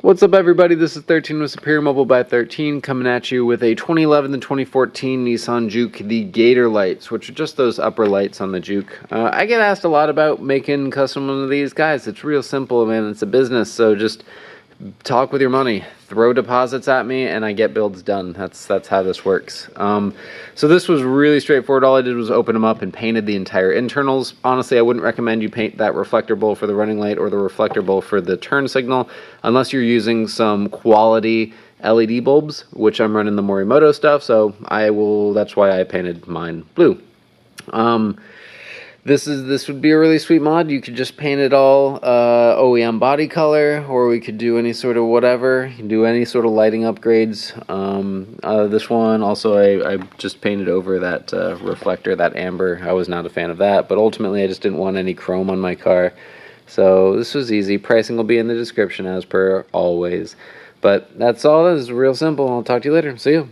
What's up, everybody? This is 13 with Superior Mobile by 13 coming at you with a 2011 and 2014 Nissan Juke, the Gator lights, which are just those upper lights on the Juke. I get asked a lot about making custom one of these. Guys, it's real simple, man. It's a business, so just talk with your money. Throw deposits at me, and I get builds done. That's how this works. So this was really straightforward. All I did was open them up and painted the entire internals. Honestly, I wouldn't recommend you paint that reflector bowl for the running light or the reflector bowl for the turn signal, unless you're using some quality LED bulbs, which I'm running the Morimoto stuff. So that's why I painted mine blue. This would be a really sweet mod. You could just paint it all OEM body color, or we could do any sort of whatever. You can do any sort of lighting upgrades. This one also I just painted over that reflector, that amber. I was not a fan of that, but ultimately I just didn't want any chrome on my car. So this was easy. Pricing will be in the description as per always. But that's all. This is real simple. I'll talk to you later. See you.